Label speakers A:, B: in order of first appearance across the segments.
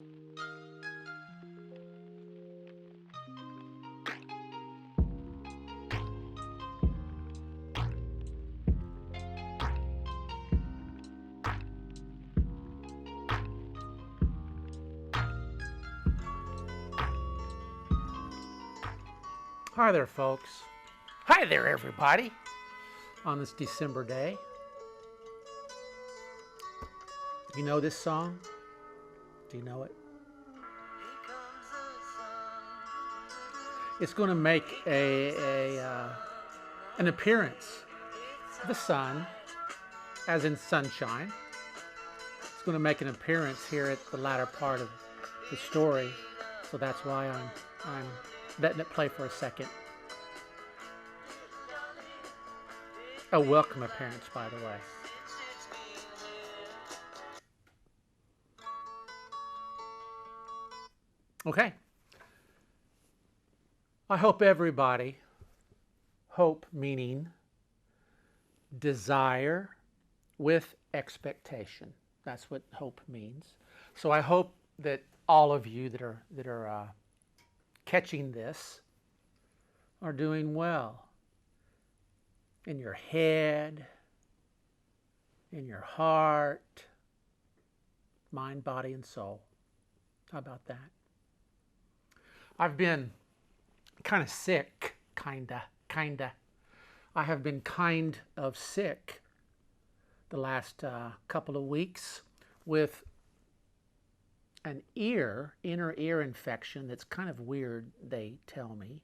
A: Hi there, folks.
B: Hi there, everybody.
A: On this December day, you know this song? Do you know it? It's going to make an appearance. The sun, as in sunshine, it's going to make an appearance here at the latter part of the story. So that's why I'm letting it play for a second. A welcome appearance, by the way. Okay. I hope everybody, hope meaning desire with expectation. That's what hope means. So I hope that all of you that are catching this are doing well in your head, in your heart, mind, body, and soul. How about that? I've been kind of sick, kinda. I have been kind of sick the last couple of weeks with an inner ear infection that's kind of weird, they tell me.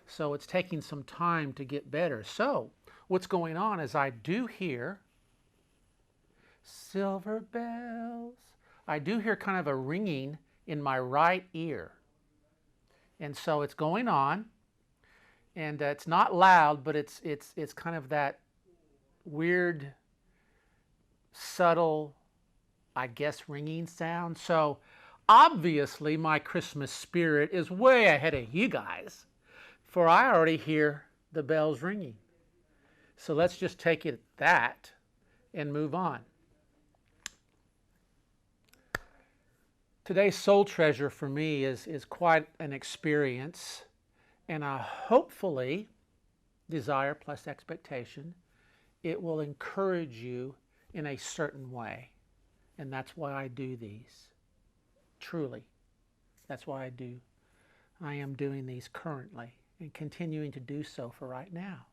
A: So it's taking some time to get better. So what's going on is I do hear silver bells. I do hear kind of a ringing in my right ear. And so it's going on, and it's not loud, but it's kind of that weird, subtle, I guess, ringing sound. So obviously my Christmas spirit is way ahead of you guys, for I already hear the bells ringing. So let's just take it at that and move on. Today's soul treasure for me is quite an experience, and hopefully, desire plus expectation, it will encourage you in a certain way. And that's why I do these. Truly. That's why I am doing these currently and continuing to do so for right now.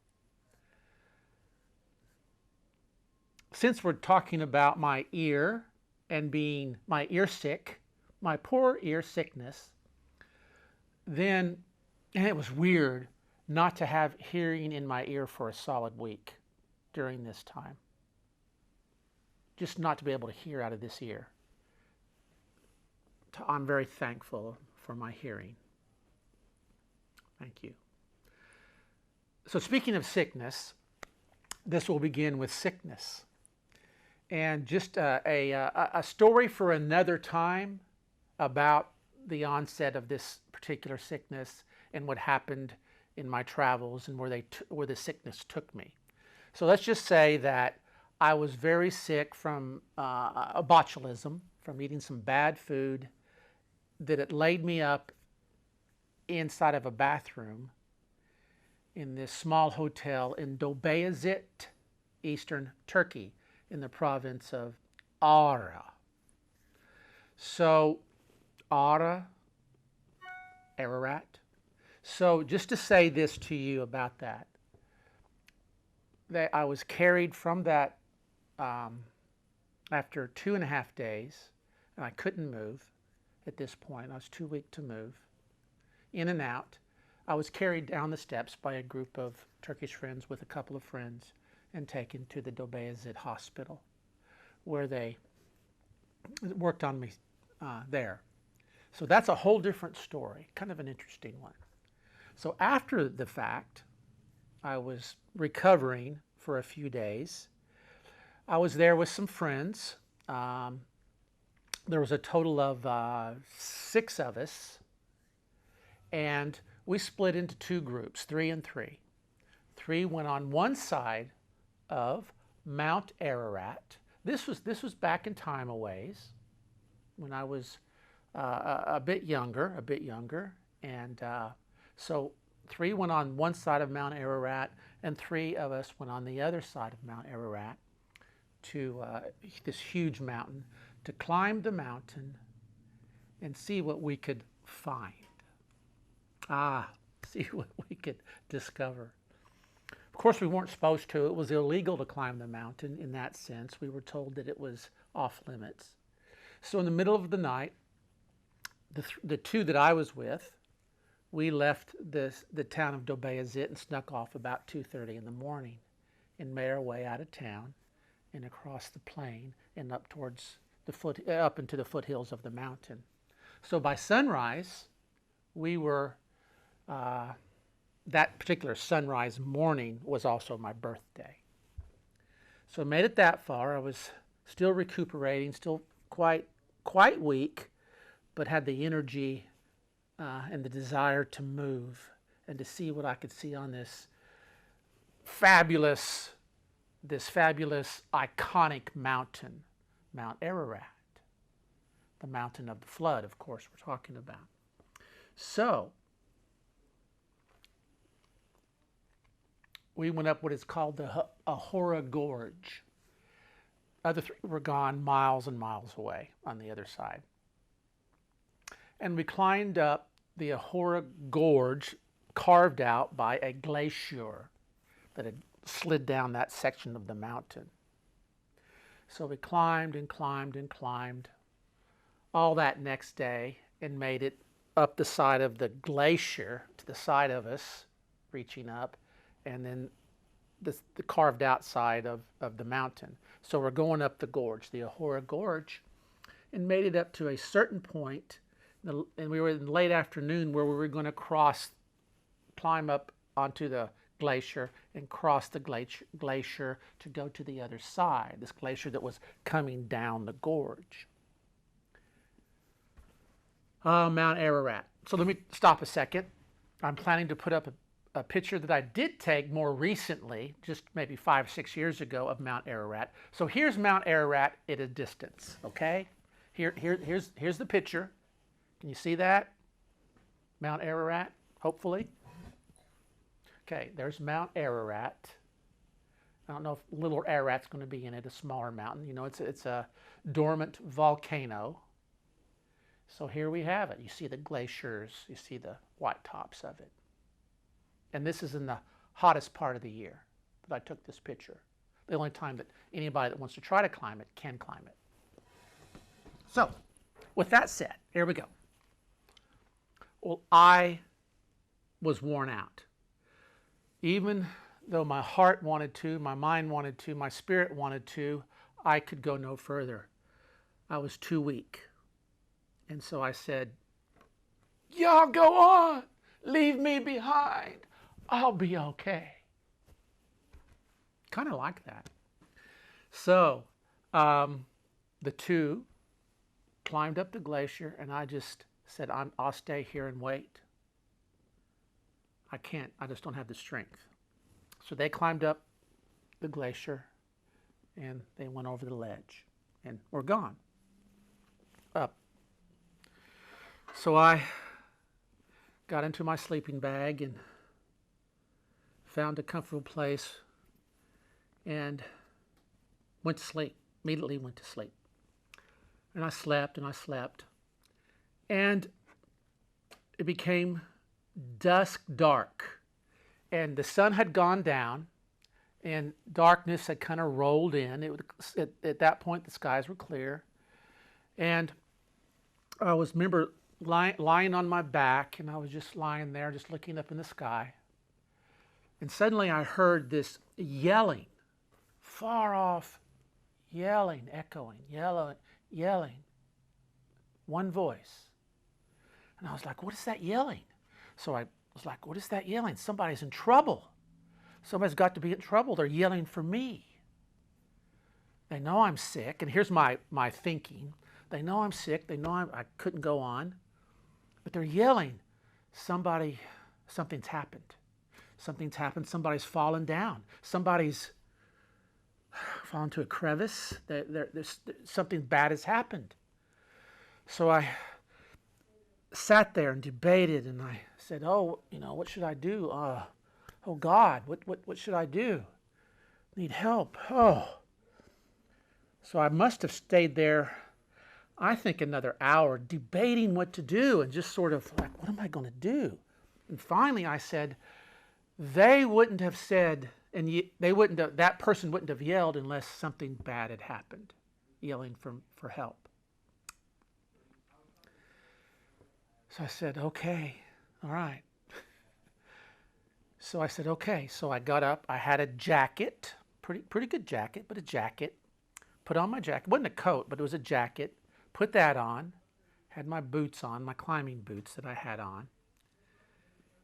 A: Since we're talking about my ear and being my ear sick, my poor ear sickness, then, and it was weird not to have hearing in my ear for a solid week during this time. Just not to be able to hear out of this ear. I'm very thankful for my hearing. Thank you. So speaking of sickness, this will begin with sickness. And just a story for another time about the onset of this particular sickness and what happened in my travels and where the sickness took me. So let's just say that I was very sick from botulism, from eating some bad food, that it laid me up inside of a bathroom in this small hotel in Dobeyazit, eastern Turkey, in the province of Ara. So Ararat. So just to say this to you about that I was carried from that after 2.5 days, and I couldn't move at this point. I was too weak to move. In and out. I was carried down the steps by a group of Turkish friends with a couple of friends and taken to the Dobeyazit hospital, where they worked on me there. So that's a whole different story, kind of an interesting one. So after the fact, I was recovering for a few days. I was there with some friends. There was a total of 6 of us, and we split into 2 groups, 3 and 3. 3 went on one side of Mount Ararat. This was back in time a ways, when I was a bit younger, and so 3 went on one side of Mount Ararat, and 3 of us went on the other side of Mount Ararat to this huge mountain to climb the mountain and see what we could find. See what we could discover. Of course, we weren't supposed to. It was illegal to climb the mountain in that sense. We were told that it was off limits. So in the middle of the night, the 2 that I was with, we left the town of Dobayazit and snuck off about 2:30 in the morning and made our way out of town and across the plain and up towards up into the foothills of the mountain. So by sunrise, we were, that particular sunrise morning was also my birthday. So I made it that far. I was still recuperating, still quite weak, but had the energy and the desire to move and to see what I could see on this fabulous, iconic mountain, Mount Ararat, the mountain of the flood, of course, we're talking about. So we went up what is called the Ahura Gorge. Other 3 were gone miles and miles away on the other side. And we climbed up the Ahura Gorge, carved out by a glacier that had slid down that section of the mountain. So we climbed and climbed and climbed all that next day and made it up the side of the glacier to the side of us, reaching up, and then the carved out side of the mountain. So we're going up the gorge, the Ahura Gorge, and made it up to a certain point, and we were in the late afternoon where we were going to climb up onto the glacier and cross the glacier to go to the other side, this glacier that was coming down the gorge. Mount Ararat. So let me stop a second. I'm planning to put up a picture that I did take more recently, just maybe 5 or 6 years ago, of Mount Ararat. So here's Mount Ararat at a distance, okay? Here's the picture. Can you see that? Mount Ararat, hopefully. Okay, there's Mount Ararat. I don't know if Little Ararat's going to be in it, a smaller mountain. You know, it's a dormant volcano. So here we have it. You see the glaciers, you see the white tops of it. And this is in the hottest part of the year that I took this picture. The only time that anybody that wants to try to climb it can climb it. So, with that said, here we go. Well, I was worn out. Even though my heart wanted to, my mind wanted to, my spirit wanted to, I could go no further. I was too weak. And so I said, y'all go on, leave me behind, I'll be okay. Kind of like that. So the 2 climbed up the glacier, and I just said, I'll stay here and wait. I just don't have the strength. So they climbed up the glacier, and they went over the ledge, and we're gone, up. So I got into my sleeping bag and found a comfortable place and went to sleep, immediately went to sleep. And I slept and I slept. And it became dusk dark. And the sun had gone down and darkness had kind of rolled in. At that point, the skies were clear. And I remember lying on my back, and I was just lying there, just looking up in the sky. And suddenly I heard this yelling, far off, yelling, echoing, yelling. One voice. And I was like, what is that yelling? So I was like, what is that yelling? Somebody's in trouble. Somebody's got to be in trouble. They're yelling for me. They know I'm sick. And here's my thinking. They know I'm sick. They know I couldn't go on. But they're yelling, something's happened. Something's happened. Somebody's fallen down. Somebody's fallen to a crevice. There's something bad has happened. So I sat there and debated, and I said, oh, what should I do? Oh God, what should I do? Need help. Oh. So I must have stayed there, I think, another hour debating what to do and just sort of like, what am I going to do? And finally I said, they wouldn't have said, and that person wouldn't have yelled unless something bad had happened, yelling for help. So I said, okay, all right. So I said, okay. So I got up. I had a jacket, pretty good jacket, but a jacket. Put on my jacket. It wasn't a coat, but it was a jacket. Put that on. Had my boots on, my climbing boots that I had on.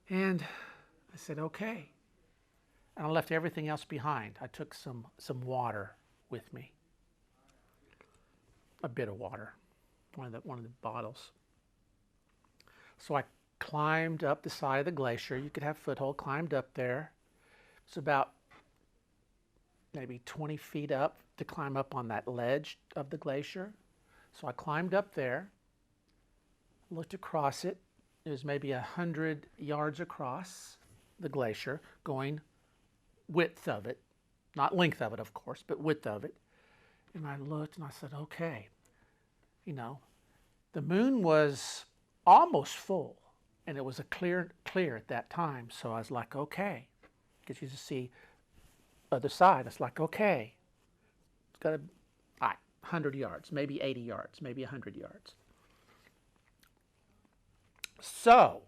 A: And I said, okay. And I left everything else behind. I took some water with me. A bit of water. One of the bottles. So I climbed up the side of the glacier. You could have foothold. Climbed up there. It's about maybe 20 feet up to climb up on that ledge of the glacier. So I climbed up there, looked across it. It was maybe 100 yards across the glacier, going width of it, not length of it, of course, but width of it. And I looked and I said, okay, the moon was almost full, and it was a clear at that time. So I was like, okay, because you just see other side. It's like, okay, it's got 100 yards, maybe 80 yards, maybe 100 yards. So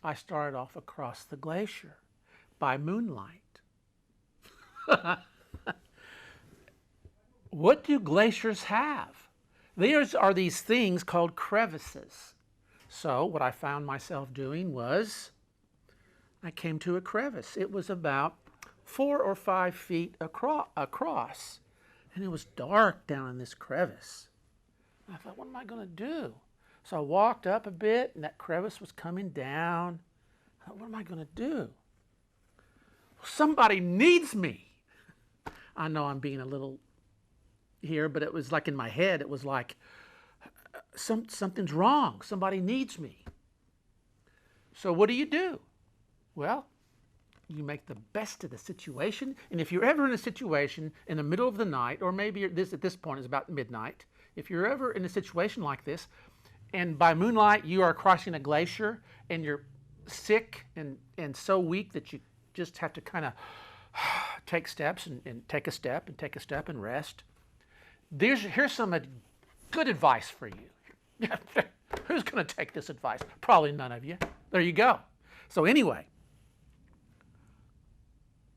A: I started off across the glacier by moonlight. What do glaciers have? There are these things called crevices. So what I found myself doing was I came to a crevice. It was about 4 or 5 feet across, and it was dark down in this crevice. I thought, what am I going to do? So I walked up a bit, and that crevice was coming down. I thought, what am I going to do? Somebody needs me. I know I'm being a little here, but it was like in my head, it was like, something's wrong. Somebody needs me. So what do? Well, you make the best of the situation. And if you're ever in a situation in the middle of the night, or maybe at this point is about midnight, if you're ever in a situation like this, and by moonlight you are crossing a glacier and you're sick and so weak that you just have to kind of take steps and take a step and take a step and rest, here's some good advice for you. Who's going to take this advice? Probably none of you. There you go. So anyway,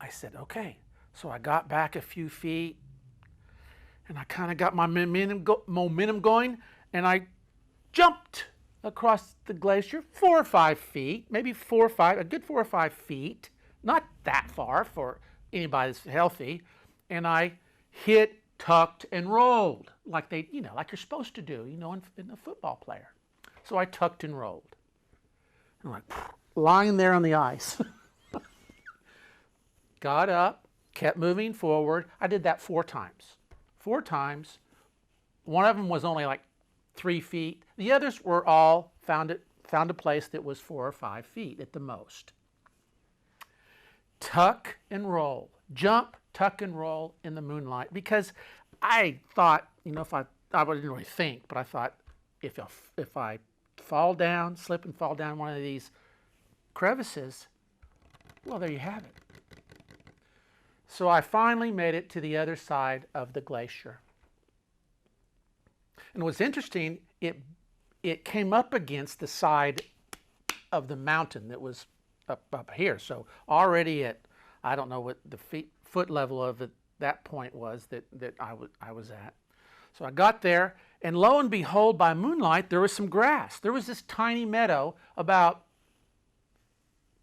A: I said, okay. So I got back a few feet, and I kind of got my momentum going, and I jumped across the glacier 4 or 5 feet, maybe 4 or 5, a good 4 or 5 feet, not that far for anybody that's healthy, and I hit, tucked, and rolled like like you're supposed to do, in a football player. So I tucked and rolled. I'm like lying there on the ice. Got up, kept moving forward. I did that 4 times. 4 times. One of them was only like 3 feet. The others were all found a place that was 4 or 5 feet at the most. Tuck and roll. Jump, tuck and roll in the moonlight, because I thought, if I didn't really think, but I thought if I slip and fall down one of these crevices, well, there you have it. So I finally made it to the other side of the glacier. And what's interesting, it came up against the side of the mountain that was up here. So already at, I don't know what the foot level of that point was that I was at. So I got there, and lo and behold, by moonlight, there was some grass. There was this tiny meadow about,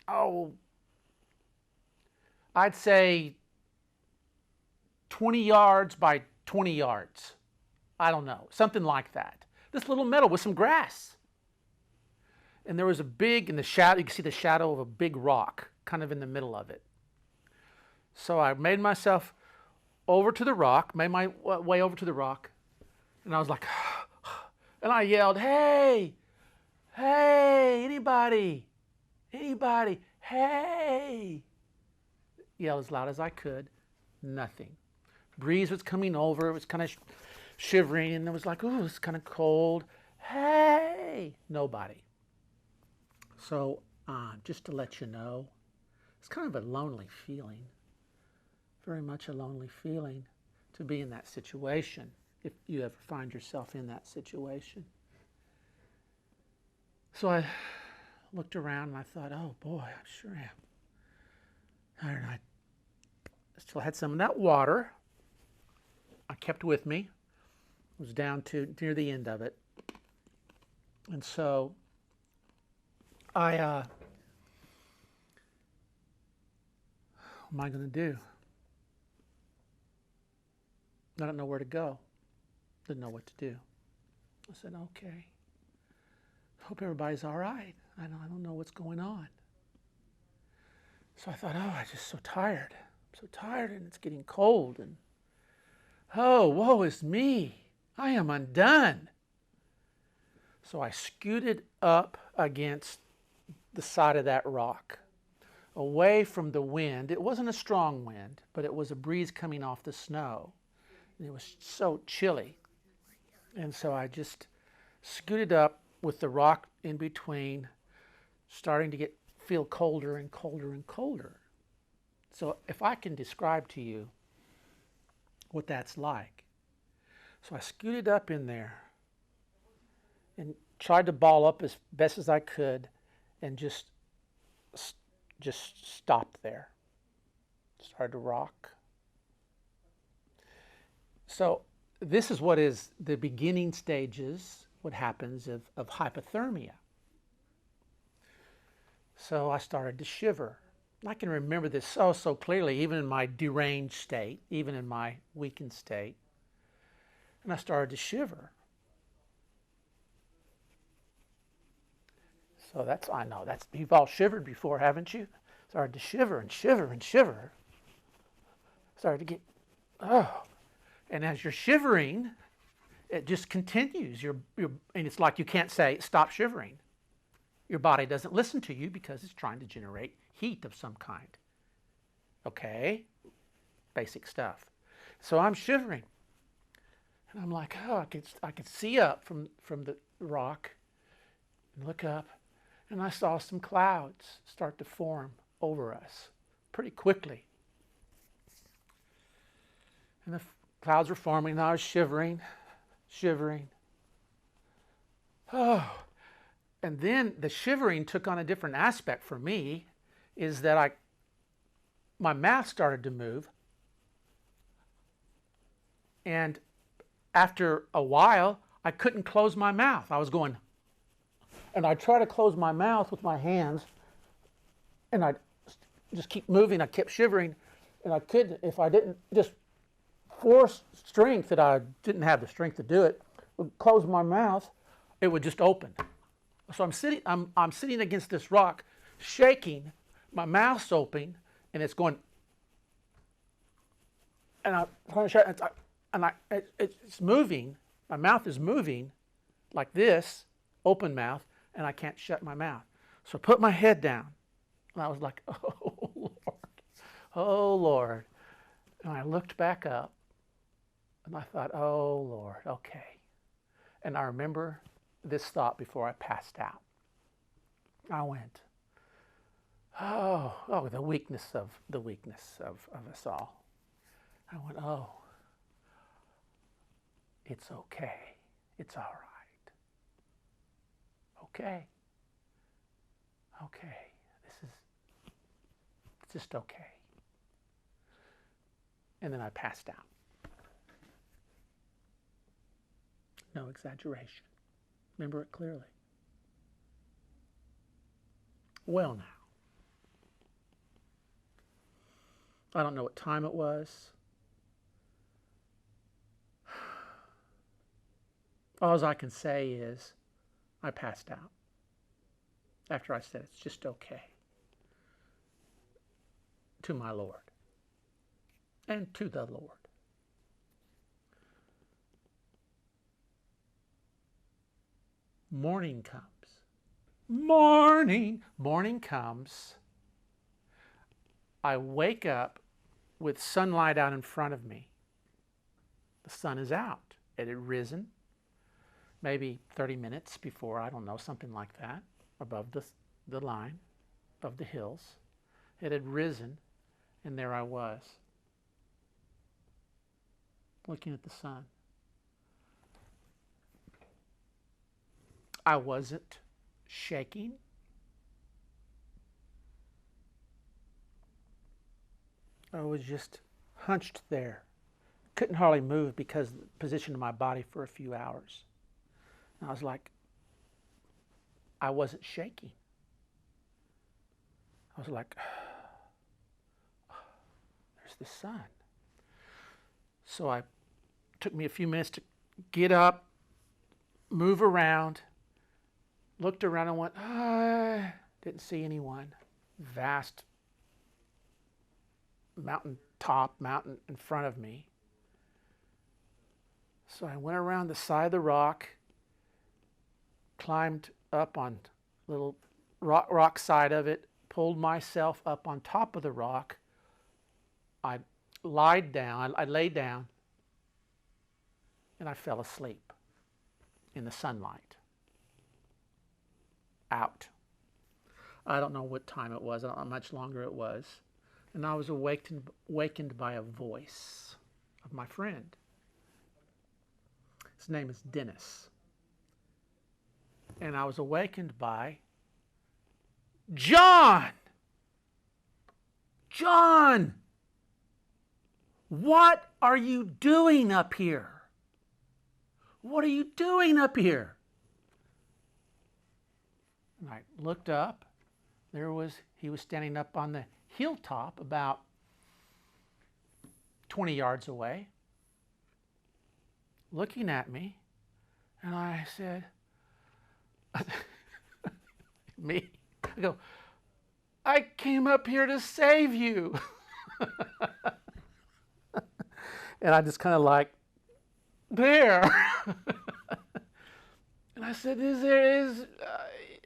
A: I'd say 20 yards by 20 yards. I don't know, something like that. This little meadow with some grass. And there was in the shadow, you can see the shadow of a big rock kind of in the middle of it. So I made myself over to the rock, made my way over to the rock, and I was like, and I yelled, hey, Hey, anybody? Anybody? Hey! Yell as loud as I could. Nothing. Breeze was coming over. It was kind of shivering, and it was like, ooh, it's kind of cold. Hey! Nobody. So, just to let you know, it's kind of a lonely feeling. Very much a lonely feeling to be in that situation, if you ever find yourself in that situation. So I looked around and I thought, oh boy, I sure am. And I still had some of that water I kept with me. It was down to near the end of it. And so what am I going to do? I don't know where to go. Didn't know what to do. I said, okay. Hope everybody's all right. I don't know what's going on. So I thought, oh, I'm just so tired. I'm so tired, and it's getting cold. And oh, woe is me. I am undone. So I scooted up against the side of that rock, away from the wind. It wasn't a strong wind, but it was a breeze coming off the snow. And it was so chilly. And so I just scooted up with the rock in between, starting to feel colder and colder and colder. So if I can describe to you what that's like. So I scooted up in there and tried to ball up as best as I could and just stopped there. Started to rock. So this is what is the beginning stages, what happens of hypothermia. So I started to shiver. I can remember this so clearly, even in my deranged state, even in my weakened state. And I started to shiver. So I know, you've all shivered before, haven't you? Started to shiver and shiver and shiver. Started to get, oh. And as you're shivering, it just continues. And it's like you can't say, stop shivering. Your body doesn't listen to you because it's trying to generate heat of some kind. Okay? Basic stuff. So I'm shivering. And I'm like, oh, I could see up from the rock and look up. And I saw some clouds start to form over us pretty quickly. And the clouds were forming, and I was shivering. Oh, and then the shivering took on a different aspect for me, is that my mouth started to move. And after a while, I couldn't close my mouth. I was going, and I'd try to close my mouth with my hands, and I'd just keep moving. I kept shivering, and I couldn't, if I didn't just force strength, that I didn't have the strength to do it, would close my mouth, it would just open. So I'm sitting against this rock, shaking, my mouth's open, and it's going, and I'm trying to shut, it's moving. My mouth is moving like this, open mouth, and I can't shut my mouth. So I put my head down, and I was like, oh Lord. And I looked back up, and I thought, oh Lord, okay. And I remember this thought before I passed out. I went, oh, the weakness of us all. I went, oh, it's okay. It's all right. Okay. It's just okay. And then I passed out. No exaggeration. Remember it clearly. Well, now, I don't know what time it was. All I can say is I passed out after I said it's just okay to my Lord and to the Lord. Morning comes, Morning. Morning comes. I wake up with sunlight out in front of me. The sun is out. It had risen maybe 30 minutes before, I don't know, something like that, above the line, above the hills. It had risen, and there I was, looking at the sun. I wasn't shaking. I was just hunched there. Couldn't hardly move because of the position of my body for a few hours. And I was like, I wasn't shaking. I was like, there's the sun. So it took me a few minutes to get up, move around, looked around and went, didn't see anyone. Vast mountain in front of me. So I went around the side of the rock, climbed up on little rock side of it, pulled myself up on top of the rock. I laid down, and I fell asleep in the sunlight. Out. I don't know what time it was. I don't know how much longer it was. And I was awakened by a voice of my friend. His name is Dennis. And I was awakened by John! John! What are you doing up here? What are you doing up here? And I looked up. He was standing up on the hilltop about 20 yards away, looking at me. And I said, me? I go, I came up here to save you. And I just kind of like, there. And I said, is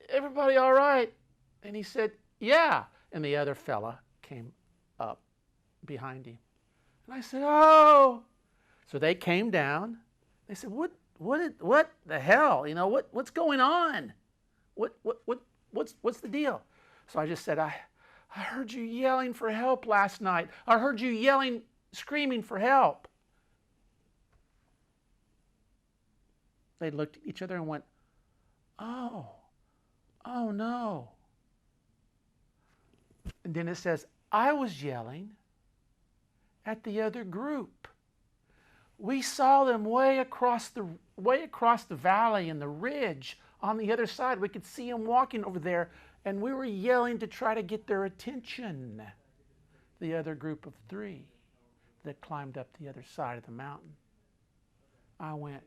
A: everybody all right? And he said, yeah. And the other fella came up behind him. And I said, oh. So they came down. They said, what the hell? You know, what's going on? What's the deal? So I just said, I heard you yelling for help last night. I heard you screaming for help. They looked at each other and went, oh no. And then it says, I was yelling at the other group. We saw them way across the valley and the ridge on the other side. We could see them walking over there, and we were yelling to try to get their attention. The other group of 3 that climbed up the other side of the mountain. I went,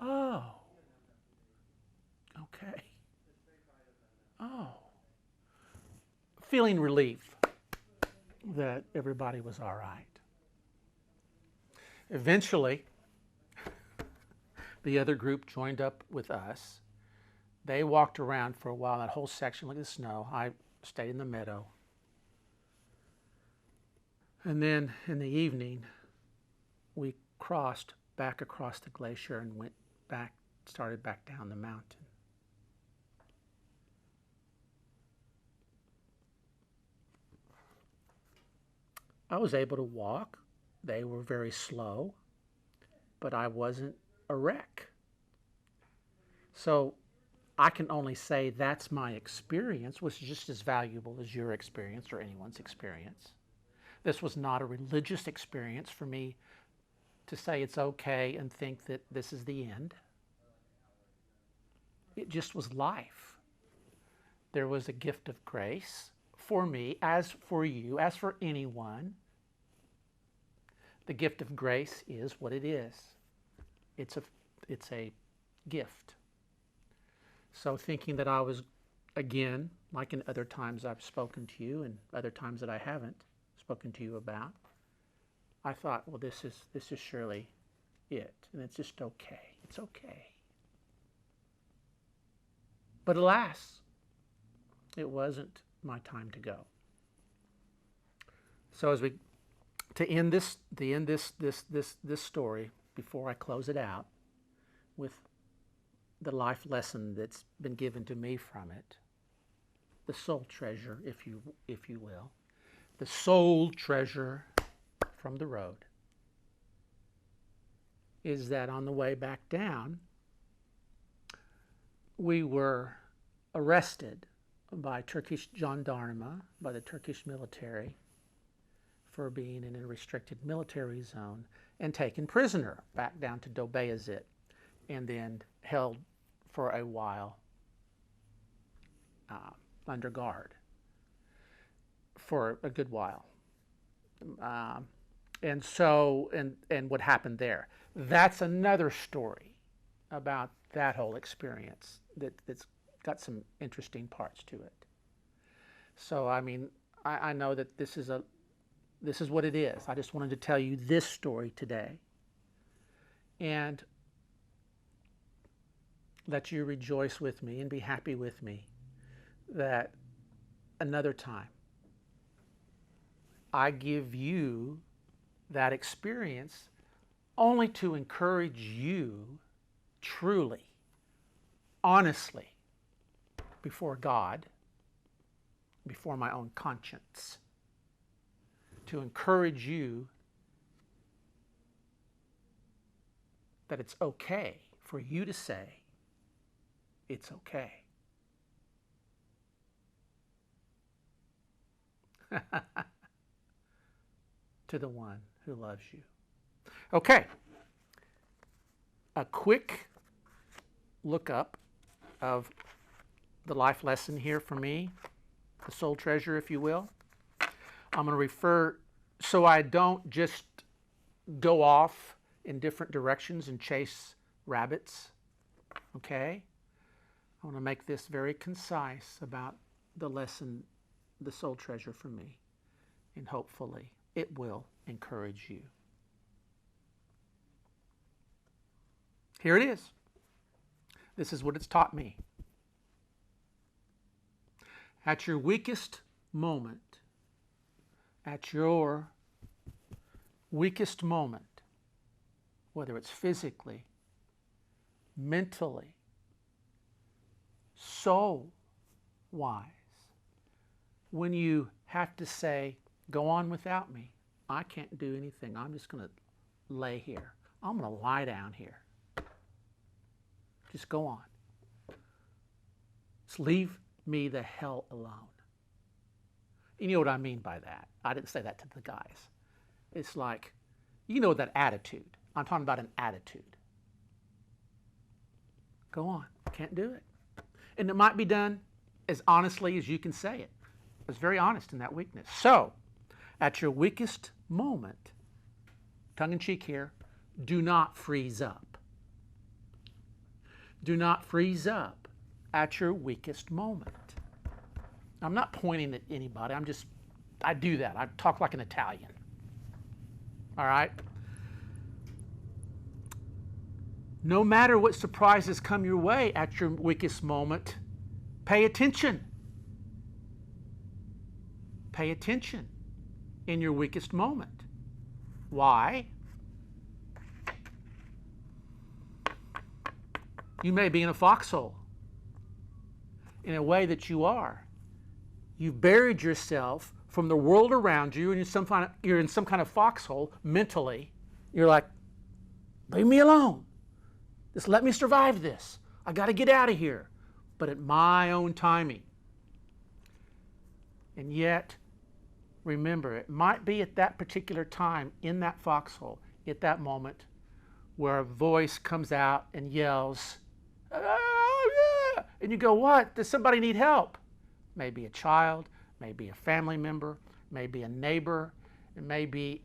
A: oh, okay. Oh. Feeling relief that everybody was all right. Eventually, the other group joined up with us. They walked around for a while, that whole section, look at the snow. I stayed in the meadow. And then in the evening, we crossed back across the glacier and started back down the mountain. I was able to walk. They were very slow, but I wasn't a wreck. So I can only say that's my experience, which is just as valuable as your experience or anyone's experience. This was not a religious experience for me to say it's okay and think that this is the end. It just was life. There was a gift of grace for me, as for you, as for anyone. The gift of grace is what it is. It's a gift. So thinking that I was, again, like in other times I've spoken to you and other times that I haven't spoken to you about, I thought, well, this is surely it, and it's just okay. It's okay. But alas, it wasn't my time to go. So as we to end this story, before I close it out with the life lesson that's been given to me from it, the soul treasure, if you will, the soul treasure from the road, is that on the way back down, we were arrested by Turkish gendarme, by the Turkish military, for being in a restricted military zone, and taken prisoner back down to Dobeyazit, and then held for a while under guard for a good while. And what happened there. That's another story about that whole experience that's got some interesting parts to it. So, I mean, I know that this is what it is. I just wanted to tell you this story today. And let you rejoice with me and be happy with me that another time I give you that experience only to encourage you truly, honestly, before God, before my own conscience, to encourage you that it's okay for you to say, it's okay. To the one who loves you. Okay. A quick look up of the life lesson here for me, the soul treasure, if you will. I'm going to refer, so I don't just go off in different directions and chase rabbits, okay? I want to make this very concise about the lesson, the soul treasure for me, and hopefully it will encourage you. Here it is. This is what it's taught me. At your weakest moment, whether it's physically, mentally, soul-wise, when you have to say, go on without me, I can't do anything, I'm just going to lay here. I'm going to lie down here. Just go on. Just leave me the hell alone. You know what I mean by that. I didn't say that to the guys. It's like, you know that attitude. I'm talking about an attitude. Go on. Can't do it. And it might be done as honestly as you can say it. I was very honest in that weakness. So, at your weakest moment, tongue-in-cheek here, do not freeze up. Do not freeze up at your weakest moment. I'm not pointing at anybody. I do that. I talk like an Italian. All right? No matter what surprises come your way at your weakest moment, pay attention. Pay attention in your weakest moment. Why? You may be in a foxhole. In a way that you are. You've buried yourself from the world around you, and you're in some kind of foxhole mentally. You're like, leave me alone. Just let me survive this. I got to get out of here. But at my own timing. And yet, remember, it might be at that particular time, in that foxhole, at that moment, where a voice comes out and yells, oh, yeah! And you go, what? Does somebody need help? Maybe a child, maybe a family member, maybe a neighbor, it may be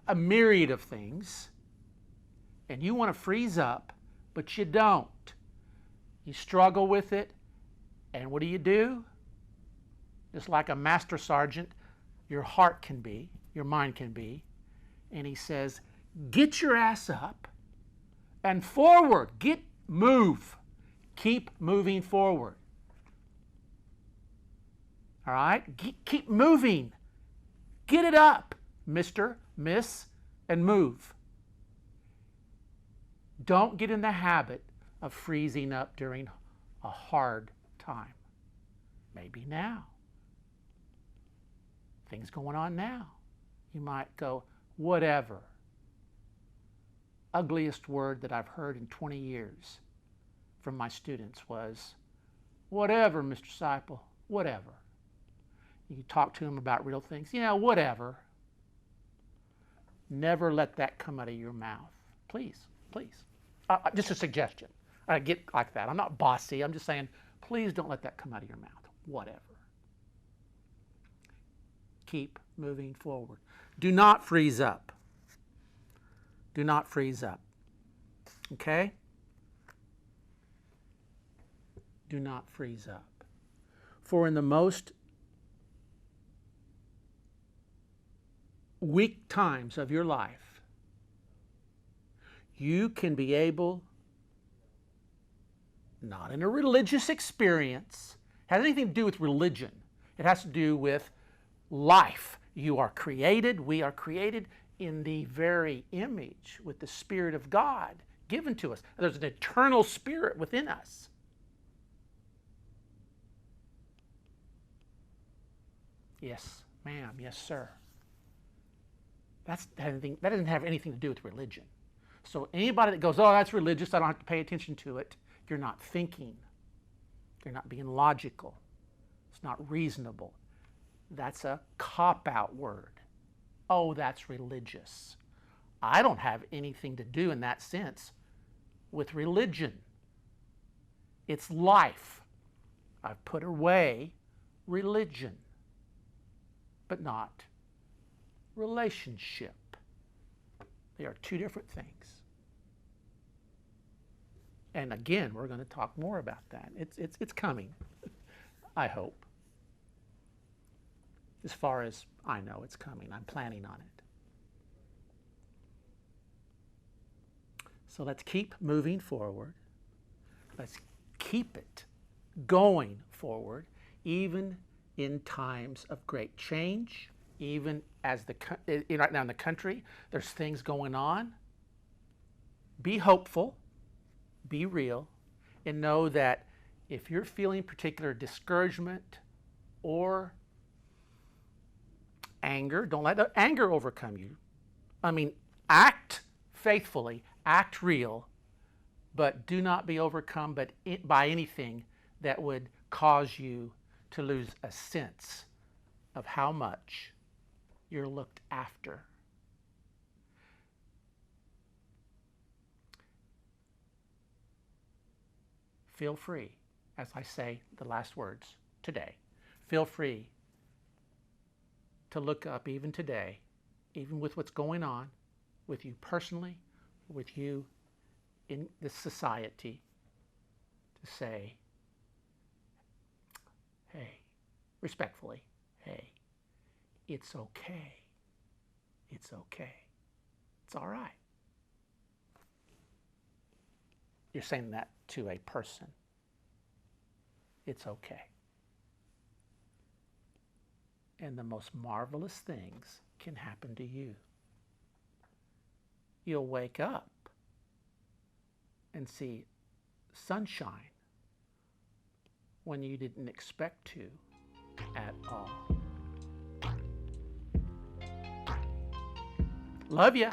A: a myriad of things. And you want to freeze up, but you don't. You struggle with it, and what do? Just like a master sergeant, your heart can be, your mind can be, and he says, get your ass up and forward, move, Keep moving forward. All right? Keep moving. Get it up, Mr., Miss, and move. Don't get in the habit of freezing up during a hard time. Maybe now. Things going on now. You might go, whatever. Ugliest word that I've heard in 20 years from my students was, whatever, Mr. Seipel, whatever. You talk to them about real things. Yeah, whatever. Never let that come out of your mouth. Please, please. Just a suggestion. I get like that. I'm not bossy. I'm just saying, please don't let that come out of your mouth. Whatever. Keep moving forward. Do not freeze up. Do not freeze up. Okay? Do not freeze up. For in the most weak times of your life, you can be able, not in a religious experience, it has anything to do with religion. It has to do with life. You are created, we are created in the very image with the Spirit of God given to us. There's an eternal spirit within us. Yes, ma'am. Yes, sir. That doesn't have anything to do with religion. So anybody that goes, oh, that's religious, I don't have to pay attention to it, you're not thinking. You're not being logical. It's not reasonable. That's a cop-out word. Oh, that's religious. I don't have anything to do in that sense with religion. It's life. I've put away religion, but not relationship. They are two different things. And again, we're going to talk more about that. It's coming, I hope. As far as I know, it's coming. I'm planning on it. So let's keep moving forward. Let's keep it going forward, even in times of great change, even as right now in the country, there's things going on. Be hopeful, be real, and know that if you're feeling particular discouragement or anger, don't let the anger overcome you. I mean, act faithfully, act real, but do not be overcome by anything that would cause you to lose a sense of how much you're looked after. Feel free, as I say the last words today, feel free to look up even today, even with what's going on with you personally, with you in this society, to say, hey, respectfully, hey, it's okay. It's okay. It's all right. You're saying that to a person. It's okay. And the most marvelous things can happen to you. You'll wake up and see sunshine when you didn't expect to at all. Love ya.